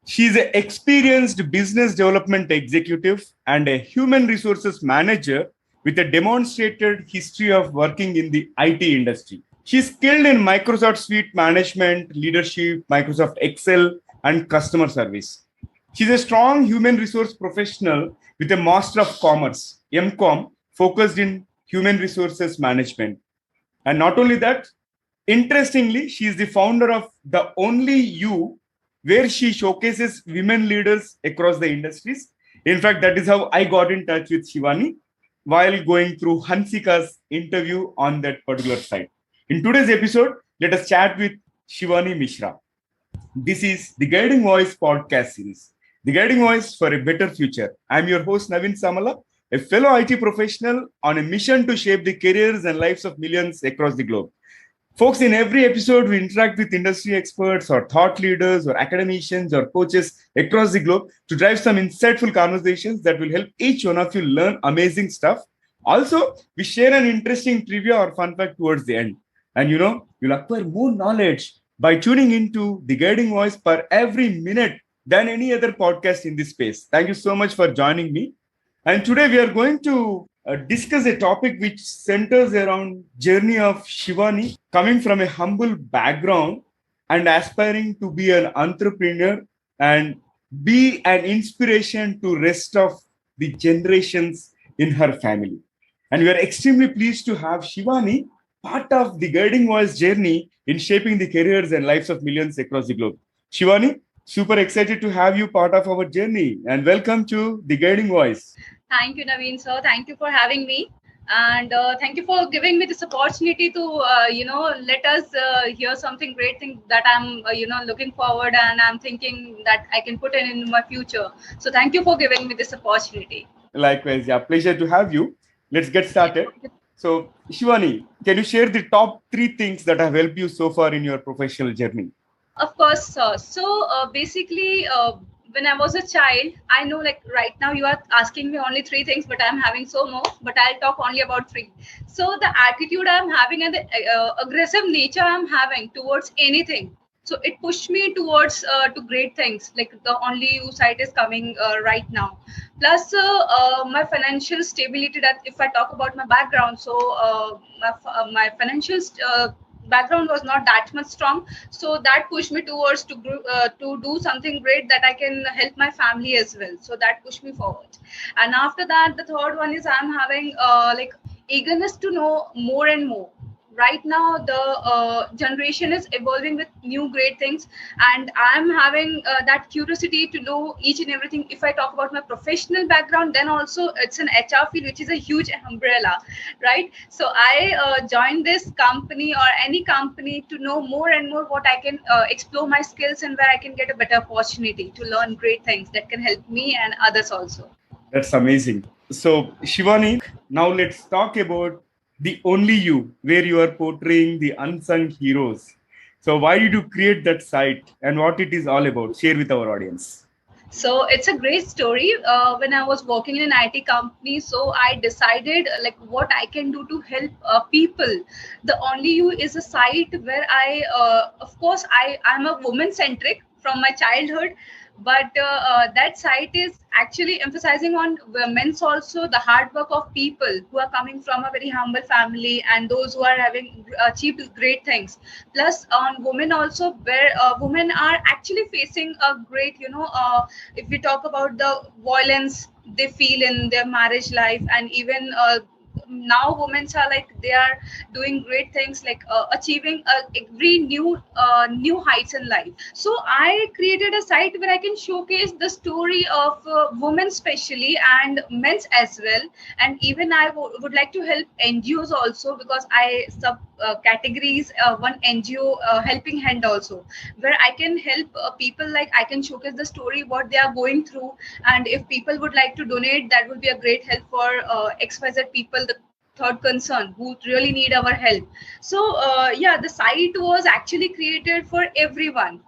She's an experienced business development executive and a human resources manager with a demonstrated history of working in the IT industry. She's skilled in Microsoft Suite management, leadership, Microsoft Excel, and customer service. She's a strong human resource professional with a Master of Commerce, MCOM, focused in human resources management. And not only that, interestingly, she is the founder of The Only You, where she showcases women leaders across the industries. In fact, that is how I got in touch with Shivani while going through Hansika's interview on that particular site. In today's episode, let us chat with Shivani Mishra. This is the Guiding Voice podcast series, The Guiding Voice for a Better Future. I'm your host, Naveen Samala, a fellow IT professional on a mission to shape the careers and lives of millions across the globe. Folks, in every episode, we interact with industry experts or thought leaders or academicians or coaches across the globe to drive some insightful conversations that will help each one of you learn amazing stuff. Also, we share an interesting trivia or fun fact towards the end. And you'll acquire more knowledge by tuning into the Guiding Voice per every minute than any other podcast in this space. Thank you so much for joining me. And today we are going to discuss a topic which centers around journey of Shivani coming from a humble background and aspiring to be an entrepreneur and be an inspiration to rest of the generations in her family. And we are extremely pleased to have Shivani part of the Guiding Voice journey in shaping the careers and lives of millions across the globe. Shivani, super excited to have you part of our journey and welcome to the Guiding Voice. Thank you, Naveen, sir. Thank you for having me. And thank you for giving me this opportunity to, let us hear something great thing that I'm, looking forward and I'm thinking that I can put in my future. So thank you for giving me this opportunity. Likewise, yeah, pleasure to have you. Let's get started. So, Shivani, can you share the top 3 things that have helped you so far in your professional journey? Of course, sir. So basically, when I was a child, I know like right now you are asking me only 3 things, but I'm having so more, but I'll talk only about 3. So the attitude I'm having and the aggressive nature I'm having towards anything. So it pushed me towards to great things. Like the only you site is coming right now. Plus my financial stability. That if I talk about my background, so my financial background was not that much strong, so that pushed me towards to do something great that I can help my family as well, so that pushed me forward. And after that, the third one is I'm having like eagerness to know more and more. Right now the generation is evolving with new great things, and I'm having that curiosity to know each and everything. If I talk about my professional background, then also it's an HR field, which is a huge umbrella, right? So I joined this company or any company to know more and more what I can explore my skills and where I can get a better opportunity to learn great things that can help me and others also. That's amazing. So, Shivani, now let's talk about The Only You, where you are portraying the unsung heroes. So, why did you create that site and what it is all about? Share with our audience. So it's a great story. When I was working in an IT company, so I decided like what I can do to help people. The Only You is a site where of course, I'm a woman centric from my childhood, but that site is actually emphasizing on women's also, the hard work of people who are coming from a very humble family and those who are having achieved great things. Plus on women also, where women are actually facing a great, if we talk about the violence they feel in their marriage life, and even now women are like they are doing great things, like achieving every new heights in life. So I created a site where I can showcase the story of women especially and men's as well. And even I would like to help NGOs also, because I sub categories one NGO helping hand also, where I can help people, like I can showcase the story what they are going through, and if people would like to donate, that would be a great help for XYZ people, the third concern who really need our help. So yeah, the site was actually created for everyone,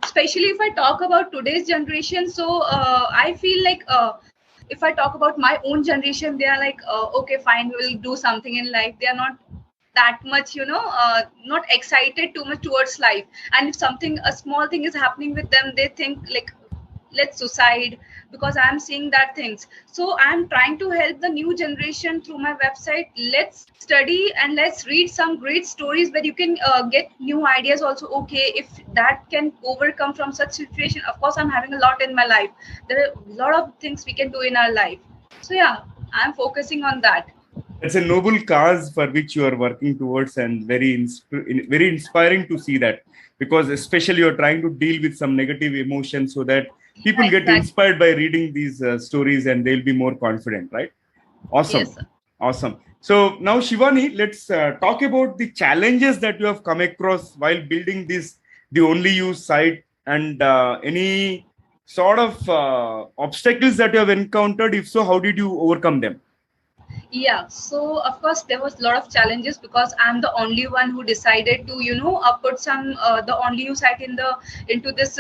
especially if I talk about today's generation. So I feel like if I talk about my own generation, they are like okay, fine, we'll do something in life. They are not that much, not excited too much towards life. And if something, a small thing is happening with them, they think like, let's suicide, because I'm seeing that things. So I'm trying to help the new generation through my website. Let's study and let's read some great stories where you can get new ideas also. Okay, if that can overcome from such situation, of course I'm having a lot in my life. There are a lot of things we can do in our life. So yeah, I'm focusing on that. It's a noble cause for which you are working towards, and very inspiring to see that, because especially you're trying to deal with some negative emotions so that people get Exactly. inspired by reading these stories and they'll be more confident, right? Yes, Awesome. sir. Awesome. So now, Shivani, let's talk about the challenges that you have come across while building this, the Only You site, and any sort of obstacles that you have encountered. If so, how did you overcome them? Yeah, so of course there was a lot of challenges because I'm the only one who decided to, put some the only you site in the into this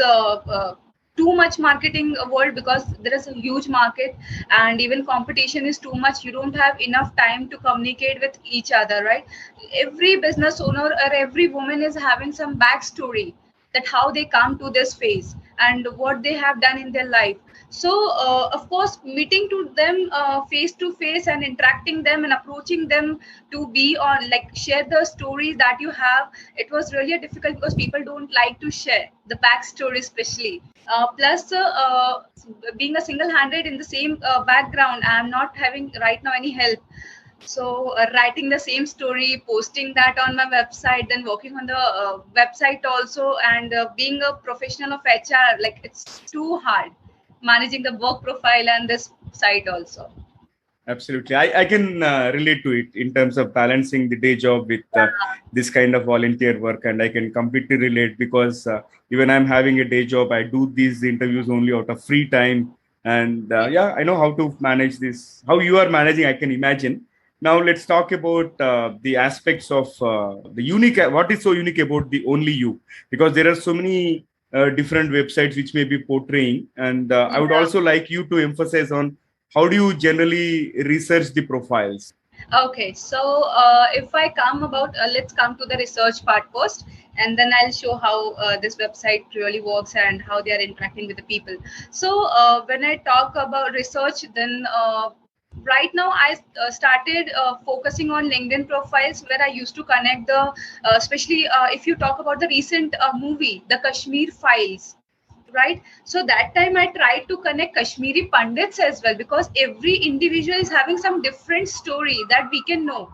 too much marketing world, because there is a huge market and even competition is too much. You don't have enough time to communicate with each other, right? Every business owner or every woman is having some backstory, that how they come to this phase and what they have done in their life. So of course meeting to them face to face and interacting them and approaching them to be on, like, share the stories that you have, it was really difficult because people don't like to share the backstory, especially plus being a single-handed in the same background, I'm not having right now any help. So writing the same story, posting that on my website, then working on the website also, and being a professional of HR, like, it's too hard managing the work profile and this site also. Absolutely. I can relate to it in terms of balancing the day job with this kind of volunteer work. And I can completely relate because even I'm having a day job, I do these interviews only out of free time. And yeah, I know how to manage this. How you are managing, I can imagine. Now, let's talk about the aspects of the unique, what is so unique about the Only You? Because there are so many different websites which may be portraying. And I would Yeah. also like you to emphasize on how do you generally research the profiles? Okay, so if I come about, let's come to the research part first, and then I'll show how this website really works and how they are interacting with the people. So when I talk about research, then right now I started focusing on LinkedIn profiles, where I used to connect the, especially if you talk about the recent movie, the Kashmir Files, right? So that time I tried to connect Kashmiri Pandits as well, because every individual is having some different story that we can know.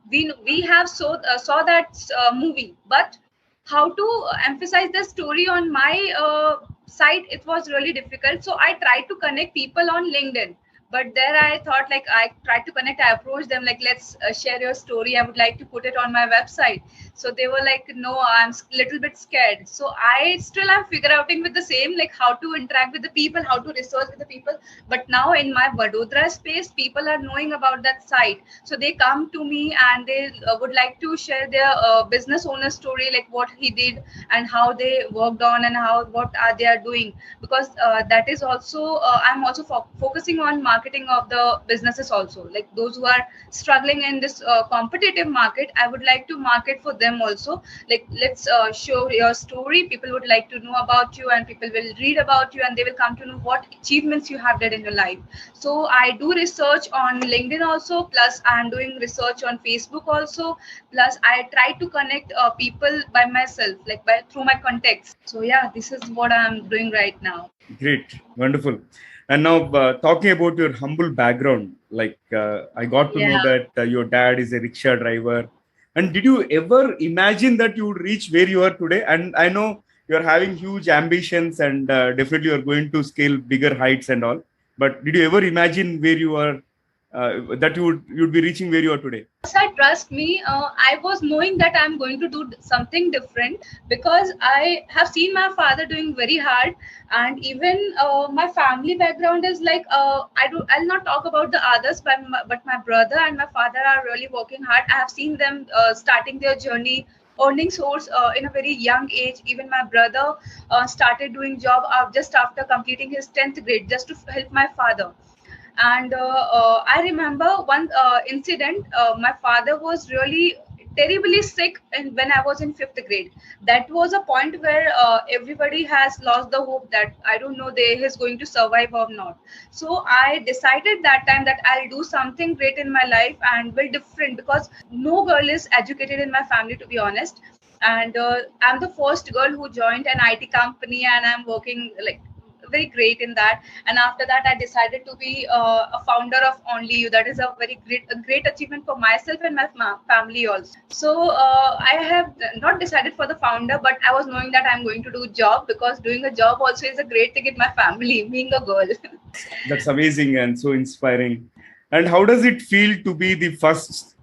We have saw that movie, but how to emphasize the story on my site, it was really difficult. So I tried to connect people on LinkedIn, but there I thought, like, I tried to connect, I approached them like, let's share your story, I would like to put it on my website. So they were like, no, I'm little bit scared. So I still am figure outing with the same, like, how to interact with the people, how to research with the people. But now in my Vadodara space, people are knowing about that site, so they come to me and they would like to share their business owner story, like what he did and how they worked on and how what are they are doing. Because that is also I'm also focusing on marketing of the businesses also, like those who are struggling in this competitive market, I would like to market for them also. Like, let's show your story, people would like to know about you, and people will read about you and they will come to know what achievements you have done in your life. So I do research on LinkedIn also, plus I'm doing research on Facebook also, plus I try to connect people by myself, like by through my contacts. So yeah, this is what I'm doing right now. Great, wonderful. And now, talking about your humble background, like I got to know Yeah. that your dad is a rickshaw driver. And did you ever imagine that you would reach where you are today? And I know you're having huge ambitions, and definitely you're going to scale bigger heights and all. But did you ever imagine where you are, that you'd be reaching where you are today? I trust me, I was knowing that I'm going to do something different, because I have seen my father doing very hard. And even my family background is like, I'll not talk about the others, but my brother and my father are really working hard. I have seen them starting their journey, earning source in a very young age. Even my brother started doing job just after completing his 10th grade, just to help my father. And I remember one incident. My father was really terribly sick, and when I was in fifth grade, that was a point where everybody has lost the hope that I don't know they is going to survive or not. So I decided that time that I'll do something great in my life and be different, because no girl is educated in my family, to be honest. And I'm the first girl who joined an IT company, and I'm working like very great in that. And after that, I decided to be a founder of Only You. That is a great achievement for myself and my family also. So I have not decided for the founder, but I was knowing that I'm going to do job, because doing a job also is a great thing in my family, being a girl. That's amazing and so inspiring. And how does it feel to be the first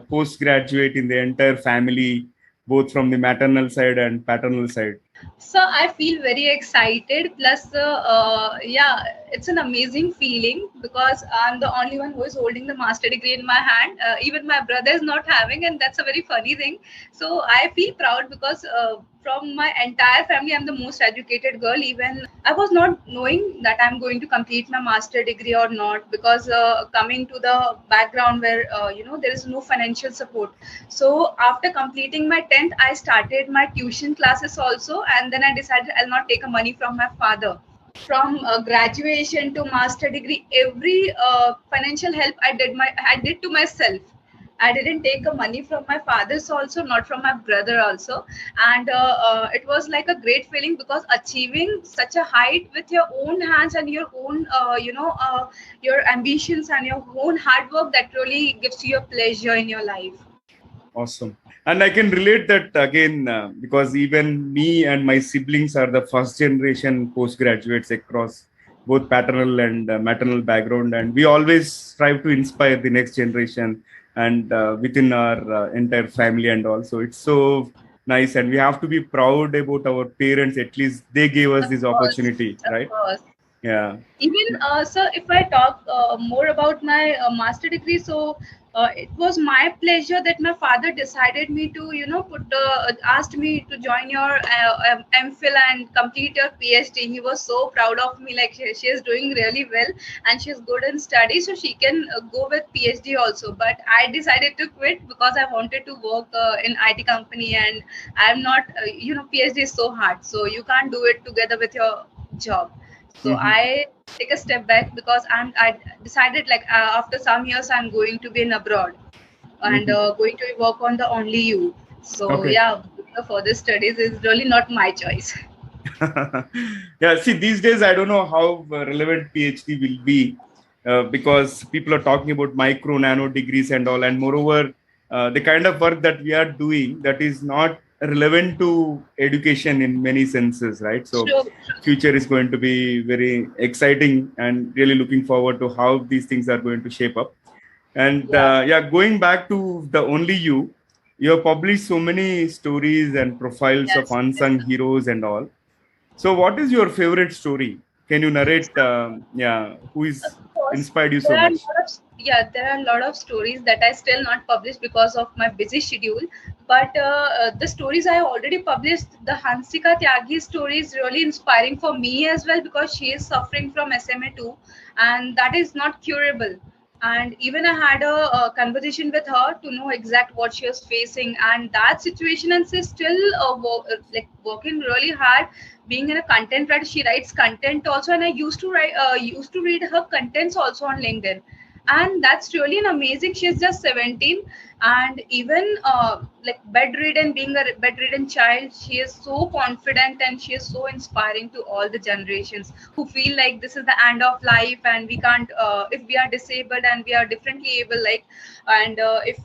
postgraduate in the entire family, both from the maternal side and paternal side? So I feel very excited. Plus, yeah, it's an amazing feeling, because I'm the only one who is holding the master degree in my hand. Even my brother is not having, and that's a very funny thing. So I feel proud, because from my entire family, I'm the most educated girl. Even I was not knowing that I'm going to complete my master degree or not, because coming to the background where there is no financial support. So after completing my 10th, I started my tuition classes also, and then I decided I'll not take a money from my father. From graduation to master degree, every financial help I did to myself. I didn't take a money from my father's also, not from my brother also. And it was like a great feeling, because achieving such a height with your own hands and your own, your ambitions and your own hard work, that really gives you a pleasure in your life. Awesome. And I can relate that again because even me and my siblings are the first generation postgraduates across both paternal and maternal background. And we always strive to inspire the next generation and within our entire family. And also, it's so nice. And we have to be proud about our parents. At least they gave us Of this course, opportunity, of right? course. Yeah. Even so, if I talk more about my master degree, so it was my pleasure that my father decided me to, asked me to join your MPhil and complete your PhD. He was so proud of me, like she is doing really well and she's good in study, so she can go with PhD also. But I decided to quit, because I wanted to work in IT company, and I'm not, PhD is so hard, so you can't do it together with your job. So Hmm. I take a step back, because I decided, like, after some years I'm going to be in abroad, and Hmm. going to work on the Only You. So Okay. yeah, the further studies is really not my choice. Yeah, see, these days I don't know how relevant PhD will be because people are talking about micro nano degrees and all, and moreover, the kind of work that we are doing that is not relevant to education in many senses, right? So, Sure. future is going to be very exciting, and really looking forward to how these things are going to shape up. And Yeah. yeah, going back to the Only You, you have published so many stories and profiles of Yes. Yes. unsung heroes and all. So, what is your favorite story? Can you narrate? Yeah, who Of is course, inspired you there so are a much? lot of there are a lot of stories that I still not published because of my busy schedule. But the stories I already published, the Hansika Tyagi story is really inspiring for me as well, because she is suffering from SMA too, and that is not curable. And even I had a conversation with her to know exact what she was facing and that situation, and she's still like working really hard, being in a content writer. She writes content also, and I used to read her contents also on LinkedIn, and that's really an amazing. She's just 17, and even like bedridden, being a bedridden child, she is so confident and she is so inspiring to all the generations who feel like this is the end of life and we can't, if we are disabled and we are differently able, like, and if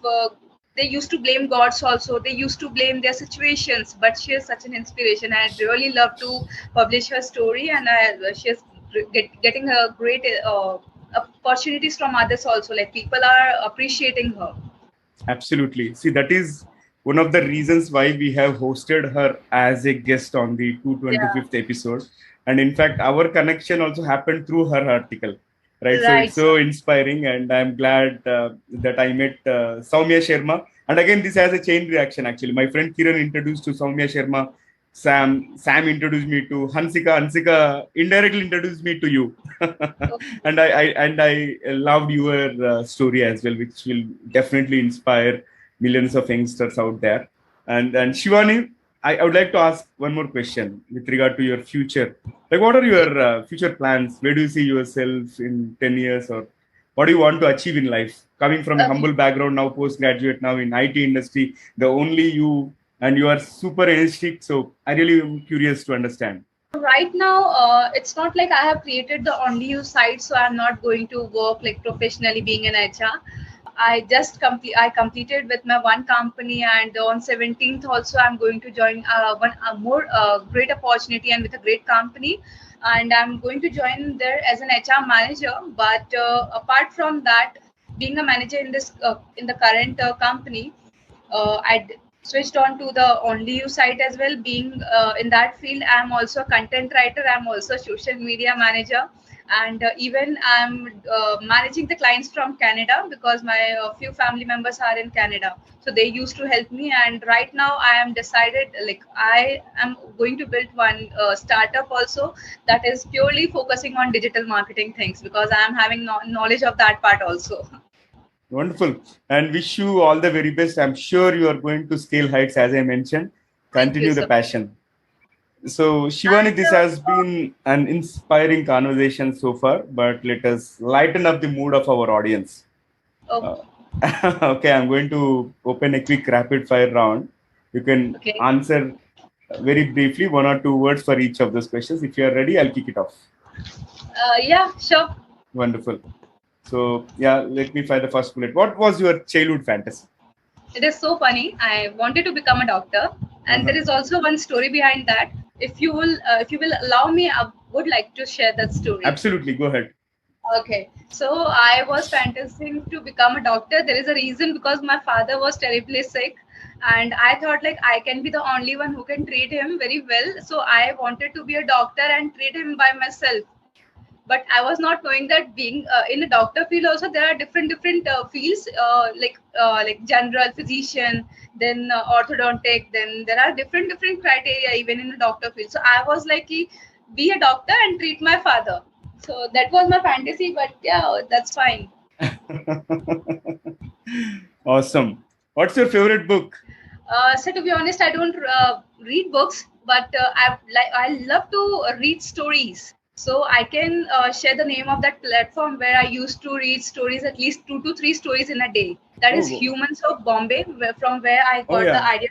they used to blame gods also, they used to blame their situations, but she is such an inspiration. I'd really love to publish her story, and she is getting a great opportunities from others also, like people are appreciating her. Absolutely. See, that is one of the reasons why we have hosted her as a guest on the Yeah. 225th episode. And in fact, our connection also happened through her article, right? So it's Right. so inspiring. And I'm glad that I met Soumya Sharma. And again, this has a chain reaction actually. My friend Kiran introduced to Soumya Sharma. Sam introduced me to Hansika. Hansika indirectly introduced me to you. And I loved your story as well, which will definitely inspire millions of youngsters out there. And Shivani, I would like to ask one more question with regard to your future. Like, what are your future plans? Where do you see yourself in 10 years, or what do you want to achieve in life? Coming from a Okay. humble background, now postgraduate, now in IT industry, the only you, and you are super energetic. So I really am curious to understand. Right now, it's not like I have created the only you site, so I'm not going to work like professionally being an HR. I completed with my one company, and on 17th also I'm going to join one more great opportunity and with a great company, and I'm going to join there as an HR manager. But apart from that, being a manager in this in the current company, I switched on to the only you site as well. Being in that field, I'm also a content writer. I'm also a social media manager, and even I'm managing the clients from Canada because my few family members are in Canada. So they used to help me, and right now I am decided like I am going to build one startup also that is purely focusing on digital marketing things because I am having knowledge of that part also. Wonderful. And wish you all the very best. I'm sure you are going to scale heights, as I mentioned. Thank you, Continue the sir. passion. So, Shivani, And this has been an inspiring conversation so far, but let us lighten up the mood of our audience. Uh, okay, okay, I'm going to open a quick rapid fire round. You can okay. answer very briefly, one or two words for each of those questions. If you are ready, I'll kick it off. Yeah, sure. Wonderful. So, yeah, let me fire the first bullet. What was your childhood fantasy? It is so funny. I wanted to become a doctor, and there Uh-huh. is also one story behind that. If you will allow me, I would like to share that story. Absolutely, go ahead. Okay, so I was fantasizing to become a doctor. There is a reason because my father was terribly sick, and I thought like I can be the only one who can treat him very well. So I wanted to be a doctor and treat him by myself. But I was not knowing that being in a doctor field also there are different fields like general physician, then orthodontic, then there are different criteria even in the doctor field. So I was like, be a doctor and treat my father. So that was my fantasy, but yeah, that's fine. Awesome. What's your favorite book? So to be honest, I don't read books, but I love to read stories. So I can share the name of that platform where I used to read stories, at least 2 to 3 stories in a day. That is Oh, Humans of Bombay, from where I oh got the yeah. idea.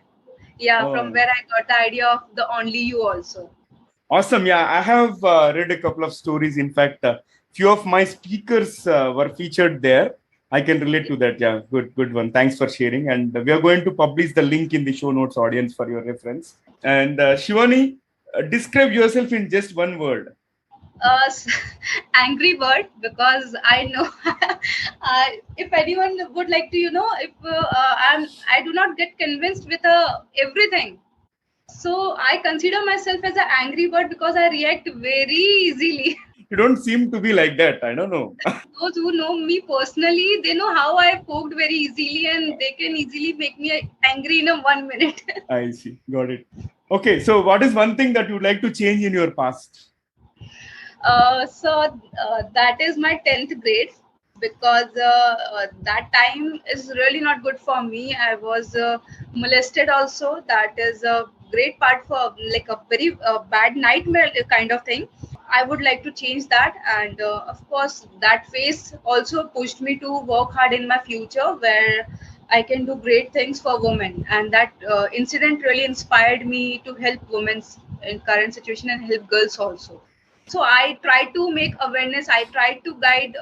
Yeah, from Oh, where I got the idea of the Only You also. awesome. Yeah, I have read a couple of stories. In fact, few of my speakers were featured there. I can relate to that. Yeah, good one. Thanks for sharing. And we are going to publish the link in the show notes, audience, for your reference. And Shivani, describe yourself in just one word. uh, Angry bird, because I know if anyone would like to, if I do not get convinced with everything. So I consider myself as an angry bird because I react very easily. You don't seem to be like that. I don't know. Those who know me personally, they know how I poked very easily, and they can easily make me angry in a 1 minute. I see. Got it. Okay, so what is one thing that you would like to change in your past? That is my 10th grade, because that time is really not good for me. I was molested also. That is a great part for like a very bad nightmare kind of thing. I would like to change that, and of course, that phase also pushed me to work hard in my future, where I can do great things for women. And that incident really inspired me to help women in current situation and help girls also. So I try to make awareness. I try to guide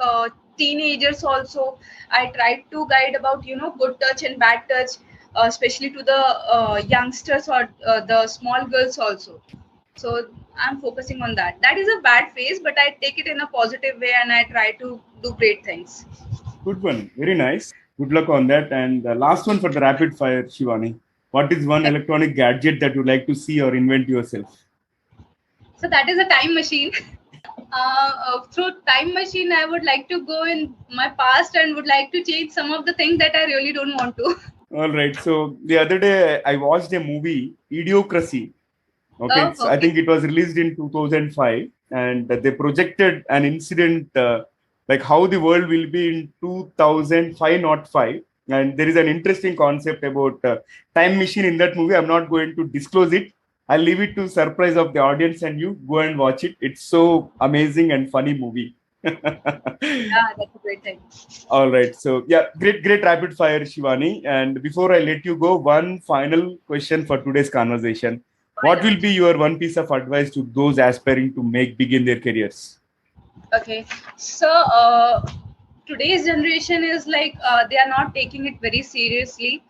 teenagers also. I try to guide about good touch and bad touch, especially to the youngsters or the small girls also. So I'm focusing on that. That is a bad phase, but I take it in a positive way and I try to do great things. Good one. Very nice. Good luck on that. And the last one for the rapid fire, Shivani. What is one electronic gadget that you like to see or invent yourself? So that is a time machine. Through time machine, I would like to go in my past and would like to change some of the things that I really don't want to. All right. So the other day I watched a movie, Idiocracy. Okay. Oh, It's, I okay. think it was released in 2005, and they projected an incident like how the world will be in 2505. And there is an interesting concept about time machine in that movie. I'm not going to disclose it. I'll leave it to surprise of the audience, and you go and watch it. It's so amazing and funny movie. Yeah, that's a great thing. All right. So yeah, great rapid fire, Shivani. And before I let you go, one final question for today's conversation. Why What will not? be your one piece of advice to those aspiring to make big in their careers? Okay, so today's generation is like they are not taking it very seriously.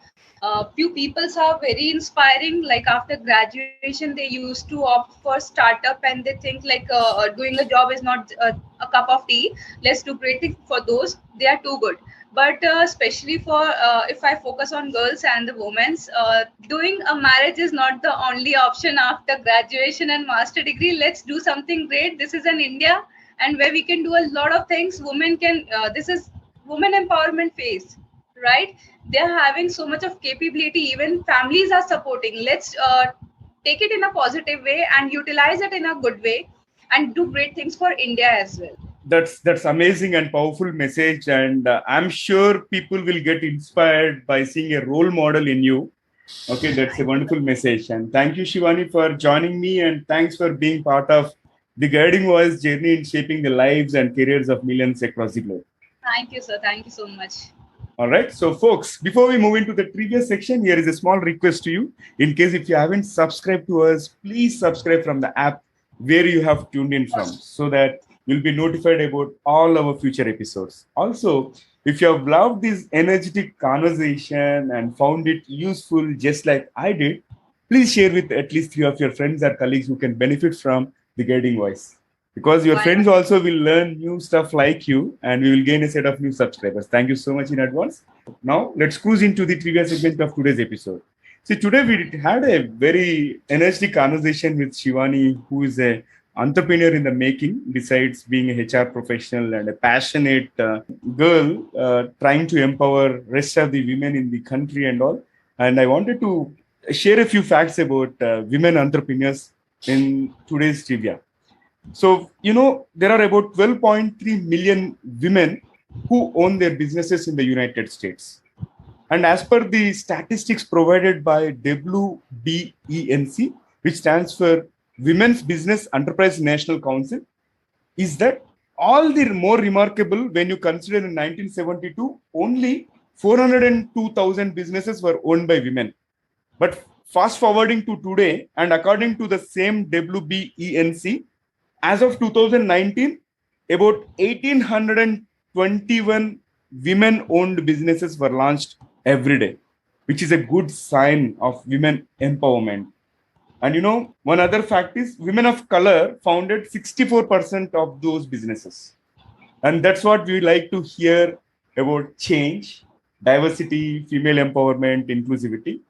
Few peoples are very inspiring. Like after graduation, they used to opt for startup, and they think like doing a job is not a cup of tea. Let's do great things for those. They are too good. But especially for if I focus on girls and the women's, doing a marriage is not the only option after graduation and master degree. Let's do something great. This is an India, and where we can do a lot of things. Women can this is women empowerment phase, right? They're having so much of capability, even families are supporting. Let's take it in a positive way and utilize it in a good way, and do great things for India as well. That's amazing and powerful message, and I'm sure people will get inspired by seeing a role model in you. Okay, that's a wonderful message, and thank you, Shivani, for joining me, and thanks for being part of the Guiding Voice journey in shaping the lives and careers of millions across the globe. Thank you, sir. Thank you so much. All right. So, folks, before we move into the trivia section, here is a small request to you. In case if you haven't subscribed to us, please subscribe from the app where you have tuned in from so that you'll be notified about all our future episodes. Also, if you have loved this energetic conversation and found it useful, just like I did, please share with at least three of your friends or colleagues who can benefit from the guiding voice, because your Why not? friends also will learn new stuff like you, and we will gain a set of new subscribers. Thank you so much in advance. Now let's cruise into the trivia segment of today's episode. See, today we had a very energetic conversation with Shivani, who is a entrepreneur in the making, besides being a HR professional and a passionate girl trying to empower rest of the women in the country and all. And I wanted to share a few facts about women entrepreneurs in today's trivia. So, there are about 12.3 million women who own their businesses in the United States. And as per the statistics provided by WBENC, which stands for Women's Business Enterprise National Council, is that all the more remarkable when you consider in 1972, only 402,000 businesses were owned by women. But fast forwarding to today, and according to the same WBENC, as of 2019, about 1,821 women owned businesses were launched every day, which is a good sign of women empowerment. And one other fact is women of color founded 64% of those businesses. And that's what we like to hear about change, diversity, female empowerment, inclusivity.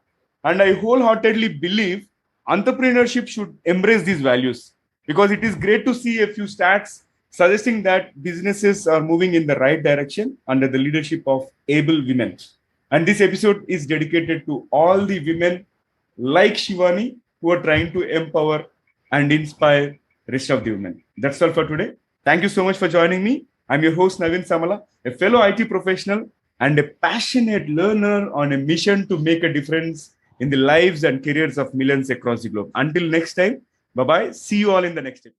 And I wholeheartedly believe entrepreneurship should embrace these values, because it is great to see a few stats suggesting that businesses are moving in the right direction under the leadership of able women. And this episode is dedicated to all the women like Shivani who are trying to empower and inspire the rest of the women. That's all for today. Thank you so much for joining me. I'm your host, Navin Samala, a fellow IT professional and a passionate learner on a mission to make a difference in the lives and careers of millions across the globe. Until next time, bye-bye. See you all in the next episode.